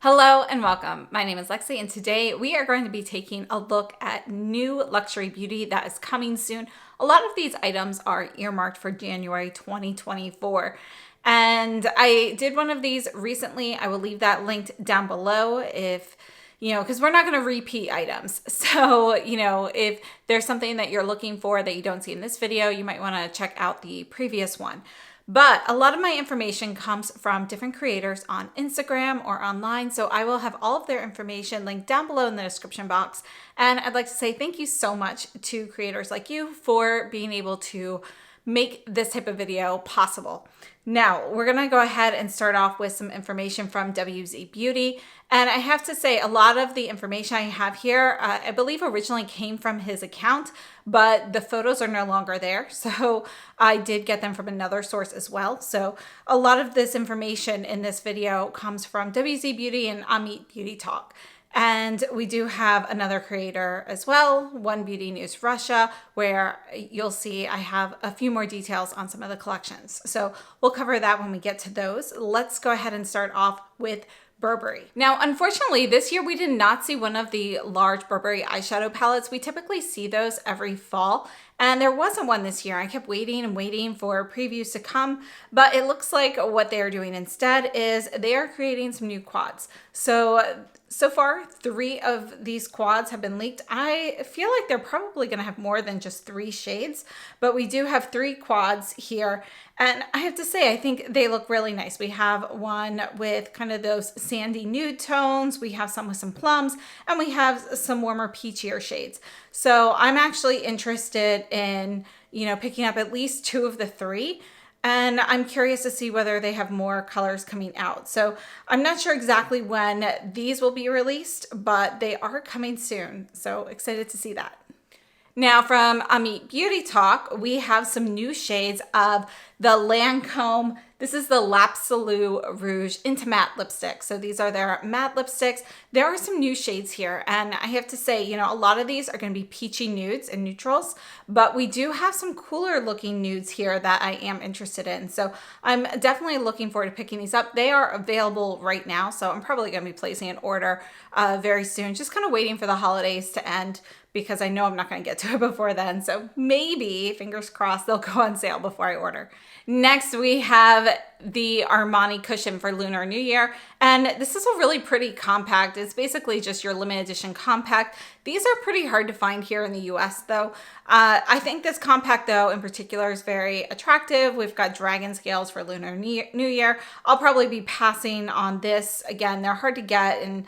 Hello and welcome. My name is Lexi and today we are going to be taking a look at new luxury beauty that is coming soon. A lot of these items are earmarked for January 2024. And I did one of these recently. I will leave that linked down below if because we're not going to repeat items. So, if there's something that you're looking for that you don't see in this video, you might want to check out the previous one. But a lot of my information comes from different creators on Instagram or online. So I will have all of their information linked down below in the description box. And I'd like to say thank you so much to creators like you for being able to make this type of video possible. Now, we're going to go ahead and start off with some information from WZ Beauty. And I have to say, a lot of the information I have here, I believe originally came from his account, but the photos are no longer there. So I did get them from another source as well. So a lot of this information in this video comes from WZ Beauty and Amit Beauty Talk. And we do have another creator as well, One Beauty News Russia, where you'll see I have a few more details on some of the collections. So we'll cover that when we get to those. Let's go ahead and start off with Burberry. Now, unfortunately, this year we did not see one of the large Burberry eyeshadow palettes. We typically see those every fall, and there wasn't one this year. I kept waiting and waiting for previews to come, but it looks like what they are doing instead is they are creating some new quads. So far, 3 of these quads have been leaked. I feel like they're probably going to have more than just 3 shades, but we do have 3 quads here. And I have to say, I think they look really nice. We have one with kind of those sandy nude tones. We have some with some plums, and we have some warmer peachier shades. So I'm actually interested in, picking up at least 2 of the 3. And I'm curious to see whether they have more colors coming out. So I'm not sure exactly when these will be released, but they are coming soon. So excited to see that. Now from Amit Beauty Talk, we have some new shades of the Lancome. This is the l'Absolu Rouge into matte lipstick. So these are their matte lipsticks. There are some new shades here. And I have to say, a lot of these are going to be peachy nudes and neutrals, but we do have some cooler looking nudes here that I am interested in. So I'm definitely looking forward to picking these up. They are available right now. So I'm probably going to be placing an order very soon, just kind of waiting for the holidays to end, because I know I'm not going to get to it before then. So maybe, fingers crossed, they'll go on sale before I order. Next, we have the Armani cushion for Lunar New Year. And this is a really pretty compact. It's basically just your limited edition compact. These are pretty hard to find here in the US though. I think this compact though in particular is very attractive. We've got dragon scales for Lunar New Year. I'll probably be passing on this. Again, they're hard to get, and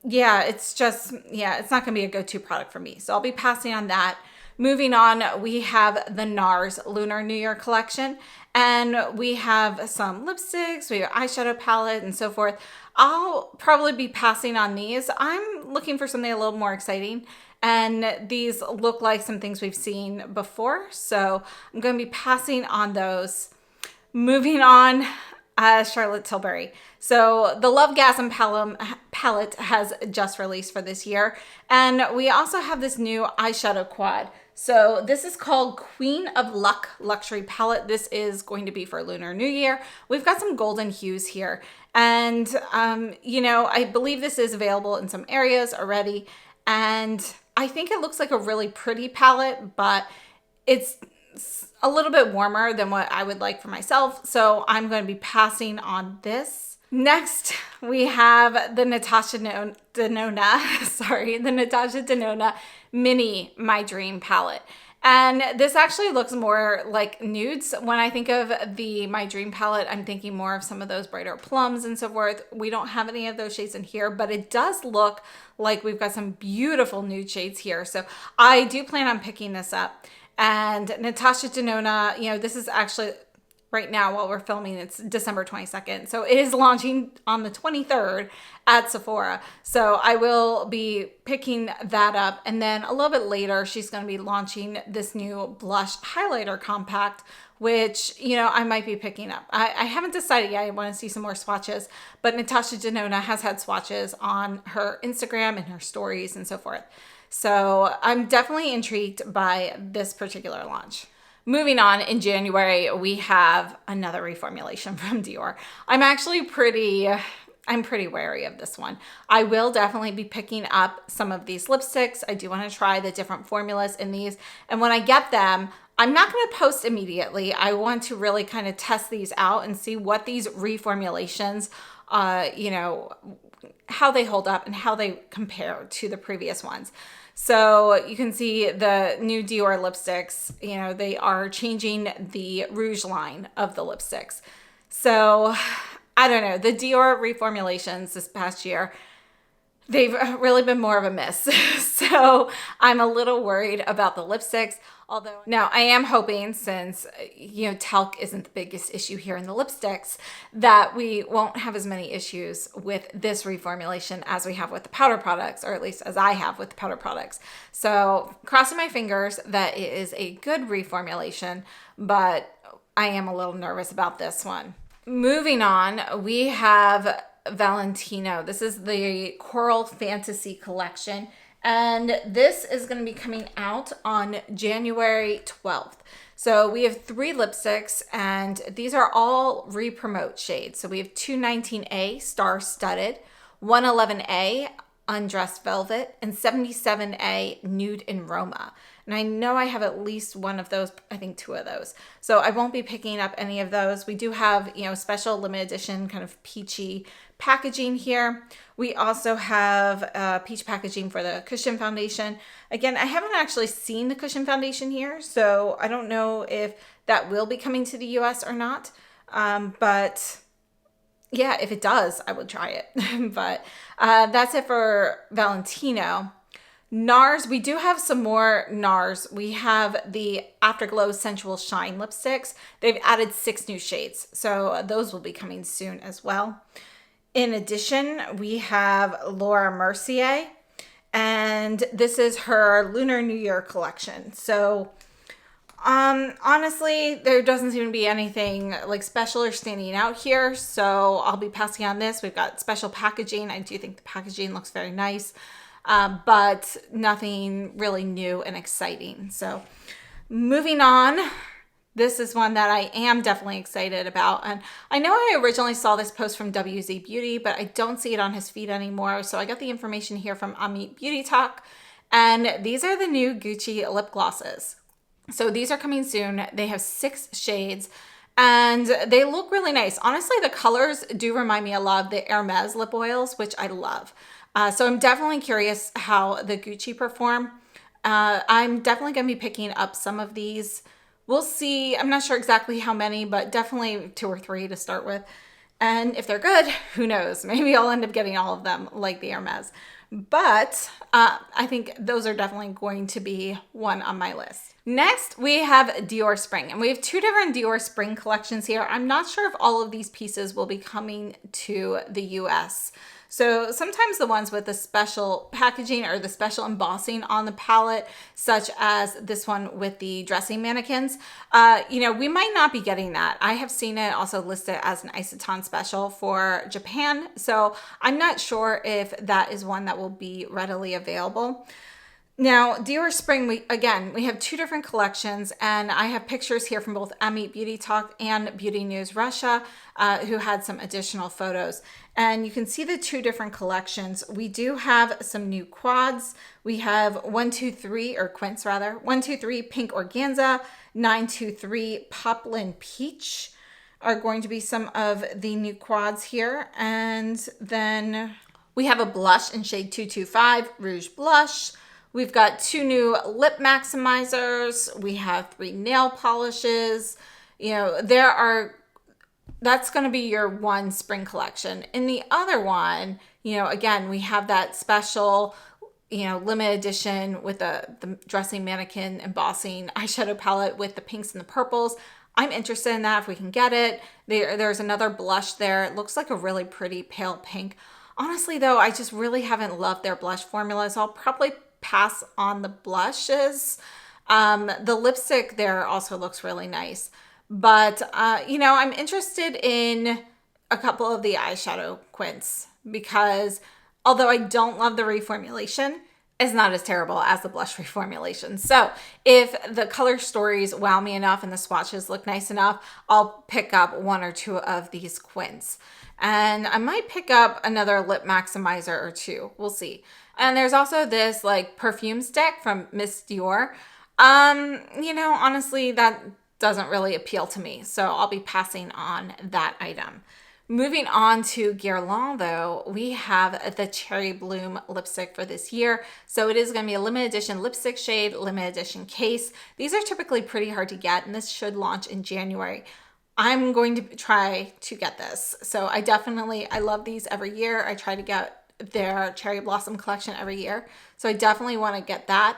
it's not gonna be a go-to product for me. So I'll be passing on that. Moving on, we have the Nars Lunar New Year collection, and we have some lipsticks, we have eyeshadow palette and so forth. I'll probably be passing on these. I'm looking for something a little more exciting, and these look like some things we've seen before. So I'm going to be passing on those. Moving on, Charlotte Tilbury. So the Lovegasm palette has just released for this year. And we also have this new eyeshadow quad. So this is called Queen of Luck Luxury Palette. This is going to be for Lunar New Year. We've got some golden hues here. And, I believe this is available in some areas already. And I think it looks like a really pretty palette, but it's a little bit warmer than what I would like for myself. So I'm going to be passing on this. Next, we have the Natasha Denona Mini My Dream palette. And this actually looks more like nudes. When I think of the My Dream palette, I'm thinking more of some of those brighter plums and so forth. We don't have any of those shades in here, but it does look like we've got some beautiful nude shades here. So I do plan on picking this up. And Natasha Denona, this is actually right now while we're filming, it's December 22nd. So it is launching on the 23rd at Sephora. So I will be picking that up. And then a little bit later, she's going to be launching this new blush highlighter compact, which, I might be picking up. I haven't decided yet. I want to see some more swatches, but Natasha Denona has had swatches on her Instagram and her stories and so forth. So I'm definitely intrigued by this particular launch. Moving on, in January, we have another reformulation from Dior. I'm actually pretty I'm pretty wary of this one. I will definitely be picking up some of these lipsticks. I do want to try the different formulas in these. And when I get them, I'm not going to post immediately. I want to really kind of test these out and see what these reformulations, you know, how they hold up and how they compare to the previous ones. So you can see the new Dior lipsticks, you know, they are changing the rouge line of the lipsticks. So I don't know, the Dior reformulations this past year, they've really been more of a miss. So I'm a little worried about the lipsticks. Although now I am hoping, since, you know, talc isn't the biggest issue here in the lipsticks, that we won't have as many issues with this reformulation as we have with the powder products, or at least as I have with the powder products. So crossing my fingers that it is a good reformulation, but I am a little nervous about this one. Moving on, we have Valentino. This is the Coral Fantasy collection, and this is going to be coming out on January 12th. So we have 3 lipsticks, and these are all re-promote shades. So we have 219A Star Studded, 111A Undressed Velvet, and 77A Nude in Roma. And I know I have at least one of those, I think 2 of those. So I won't be picking up any of those. We do have, you know, special limited edition kind of peachy packaging here. We also have peach packaging for the cushion foundation. Again, I haven't actually seen the cushion foundation here, so I don't know if that will be coming to the US or not. But yeah, if it does, I would try it. But that's it for Valentino. Nars, we do have some more Nars. We have the Afterglow Sensual Shine lipsticks. They've added 6 new shades, so those will be coming soon as well. In addition, we have Laura Mercier, and this is her Lunar New Year collection. So honestly, there doesn't seem to be anything like special or standing out here, so I'll be passing on this. We've got special packaging. I do think the packaging looks very nice. But nothing really new and exciting. So moving on, this is one that I am definitely excited about. And I know I originally saw this post from WZ Beauty, but I don't see it on his feed anymore. So I got the information here from Amit Beauty Talk. And these are the new Gucci lip glosses. So these are coming soon. They have 6 shades. And they look really nice. Honestly, the colors do remind me a lot of the Hermes lip oils, which I love. So I'm definitely curious how the Gucci perform. I'm definitely going to be picking up some of these. We'll see. I'm not sure exactly how many, but definitely 2 or 3 to start with. And if they're good, who knows? Maybe I'll end up getting all of them like the Hermes. But I think those are definitely going to be one on my list. Next, we have Dior Spring, and we have 2 different Dior Spring collections here. I'm not sure if all of these pieces will be coming to the US. So sometimes the ones with the special packaging or the special embossing on the palette, such as this one with the dressing mannequins, you know, we might not be getting that. I have seen it also listed as an Isoton special for Japan. So I'm not sure if that is one that will be readily available. Now, Dior Spring, we have 2 different collections, and I have pictures here from both Amit Beauty Talk and Beauty News Russia, who had some additional photos. And you can see the 2 different collections. We do have some new quads. We have 123, or quints rather, 123 Pink Organza, 923 Poplin Peach are going to be some of the new quads here. And then we have a blush in shade 225, Rouge Blush. We've got 2 new lip maximizers. We have 3 nail polishes. You know, that's going to be your one spring collection. In the other one, you know, again, we have that special, you know, limited edition with the dressing mannequin embossing eyeshadow palette with the pinks and the purples. I'm interested in that if we can get it. There's another blush there. It looks like a really pretty pale pink. Honestly, though, I just really haven't loved their blush formula, so I'll probably pass on the blushes. The lipstick there also looks really nice. But, you know, I'm interested in a couple of the eyeshadow quints because although I don't love the reformulation, is not as terrible as the blush reformulation. So if the color stories wow me enough and the swatches look nice enough, I'll pick up 1 or 2 of these quints. And I might pick up another lip maximizer or 2. We'll see. And there's also this like perfume stick from Miss Dior. You know, honestly, that doesn't really appeal to me. So I'll be passing on that item. Moving on to Guerlain though, we have the Cherry Bloom lipstick for this year. So it is going to be a limited edition lipstick shade, limited edition case. These are typically pretty hard to get and this should launch in January. I'm going to try to get this. So I love these every year. I try to get their Cherry Blossom collection every year. So I definitely want to get that.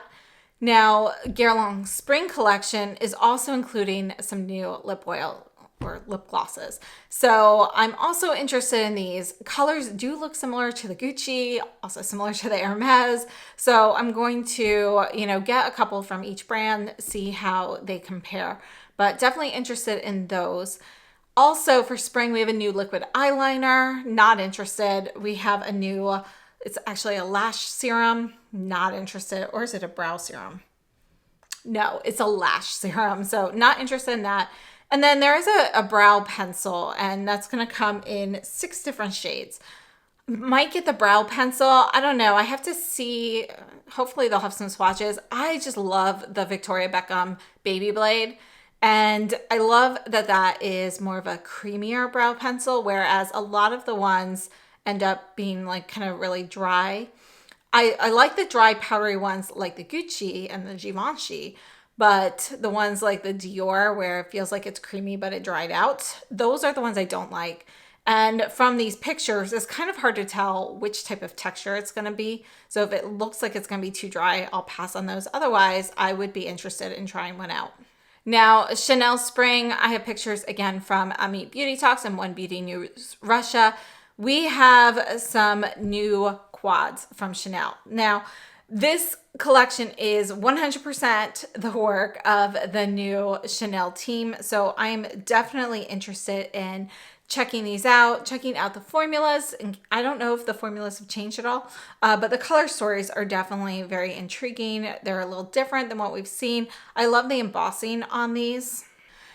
Now, Guerlain's spring collection is also including some new lip oil or lip glosses. So I'm also interested in these. Colors do look similar to the Gucci, also similar to the Hermes. So I'm going to, get a couple from each brand, see how they compare. But definitely interested in those. Also for spring, we have a new liquid eyeliner. Not interested. We have a new, it's actually a lash serum. Not interested. Or is it a brow serum? No, it's a lash serum. So not interested in that. And then there is a brow pencil, and that's going to come in 6 different shades. Might get the brow pencil. I don't know. I have to see. Hopefully they'll have some swatches. I just love the Victoria Beckham Baby Blade. And I love that that is more of a creamier brow pencil, whereas a lot of the ones end up being like kind of really dry. I like the dry powdery ones like the Gucci and the Givenchy, but the ones like the Dior where it feels like it's creamy but it dried out, those are the ones I don't like. And from these pictures, it's kind of hard to tell which type of texture it's going to be. So if it looks like it's going to be too dry, I'll pass on those. Otherwise, I would be interested in trying one out. Now, Chanel Spring, I have pictures again from Amit Beauty Talks and One Beauty News Russia. We have some new quads from Chanel. Now, this collection is 100% the work of the new Chanel team. So I'm definitely interested in checking these out, checking out the formulas. And I don't know if the formulas have changed at all, but the color stories are definitely very intriguing. They're a little different than what we've seen. I love the embossing on these.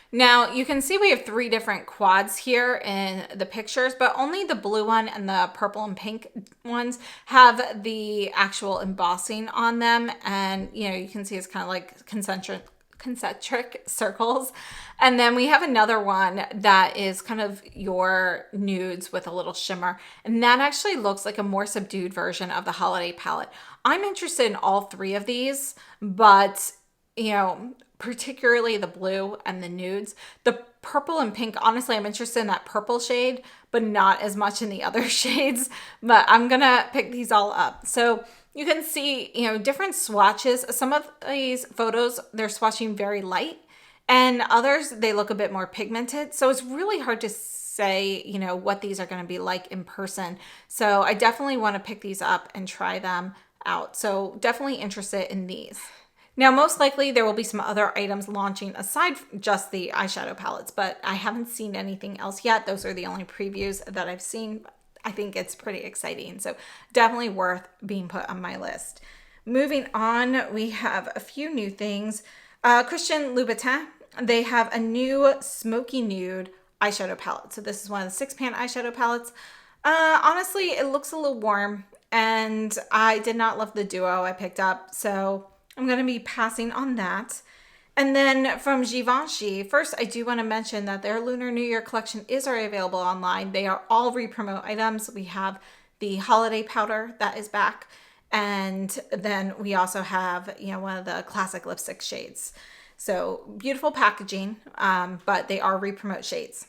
Now you can see we have 3 different quads here in the pictures, but only the blue one and the purple and pink ones have the actual embossing on them. And you can see it's kind of like concentric circles. And then we have another one that is kind of your nudes with a little shimmer. And that actually looks like a more subdued version of the holiday palette. I'm interested in all 3 of these, but particularly the blue and the nudes. The purple and pink, honestly, I'm interested in that purple shade, but not as much in the other shades. But I'm gonna pick these all up. So you can see, different swatches. Some of these photos, they're swatching very light, and others, they look a bit more pigmented. So it's really hard to say, what these are gonna be like in person. So I definitely wanna pick these up and try them out. So definitely interested in these. Now, most likely there will be some other items launching aside from just the eyeshadow palettes, but I haven't seen anything else yet. Those are the only previews that I've seen. I think it's pretty exciting. So definitely worth being put on my list. Moving on, we have a few new things. Christian Louboutin, they have a new smoky nude eyeshadow palette. So this is one of the 6-pan eyeshadow palettes. Honestly, it looks a little warm, and I did not love the duo I picked up. So I'm going to be passing on that. And then from Givenchy, first I do want to mention that their Lunar New Year collection is already available online. They are all re-promote items. We have the holiday powder that is back. And then we also have, one of the classic lipstick shades. So beautiful packaging, but they are re-promote shades.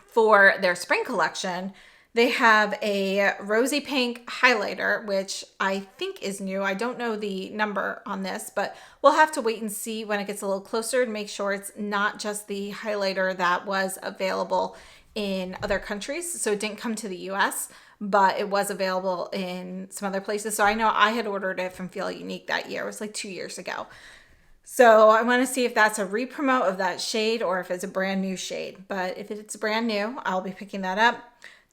For their spring collection, they have a rosy pink highlighter, which I think is new. I don't know the number on this, but we'll have to wait and see when it gets a little closer to make sure it's not just the highlighter that was available in other countries. So it didn't come to the US, but it was available in some other places. So I know I had ordered it from Feel Unique that year. It was like 2 years ago. So I want to see if that's a re-promote of that shade or if it's a brand new shade. But if it's brand new, I'll be picking that up.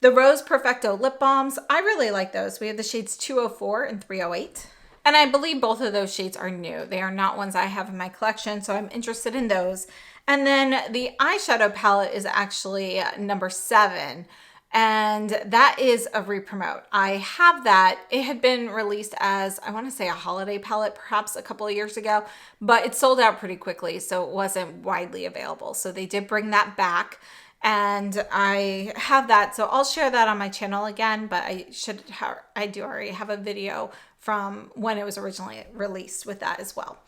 The Rose Perfecto lip balms, I really like those. We have the shades 204 and 308. And I believe both of those shades are new. They are not ones I have in my collection, so I'm interested in those. And then the eyeshadow palette is actually number 7. And that is a re-promote. I have that. It had been released as, I want to say, a holiday palette perhaps a couple of years ago, but it sold out pretty quickly, so it wasn't widely available. So they did bring that back, and I have that. So I'll share that on my channel again, but I do already have a video from when it was originally released with that as well.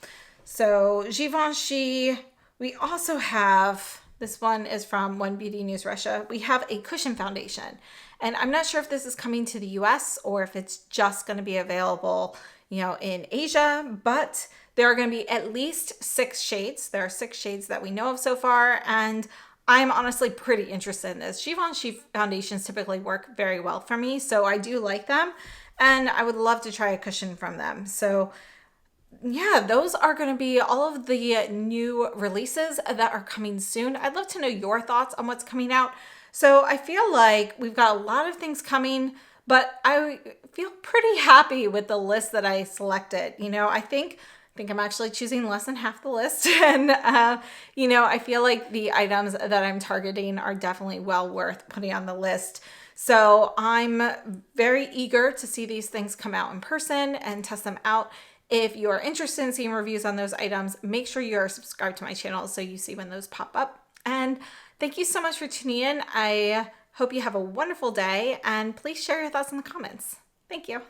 So Givenchy, we also have, this one is from One Beauty News Russia. We have a cushion foundation, and I'm not sure if this is coming to the US or if it's just going to be available, in Asia, but there are going to be at least 6 shades. There are 6 shades that we know of so far, and I'm honestly pretty interested in this. Givenchy foundations typically work very well for me, so I do like them, and I would love to try a cushion from them. So yeah, those are going to be all of the new releases that are coming soon. I'd love to know your thoughts on what's coming out. So I feel like we've got a lot of things coming, but I feel pretty happy with the list that I selected. I think I'm actually choosing less than half the list. And, I feel like the items that I'm targeting are definitely well worth putting on the list. So I'm very eager to see these things come out in person and test them out. If you're interested in seeing reviews on those items, make sure you're subscribed to my channel so you see when those pop up. And thank you so much for tuning in. I hope you have a wonderful day, and please share your thoughts in the comments. Thank you.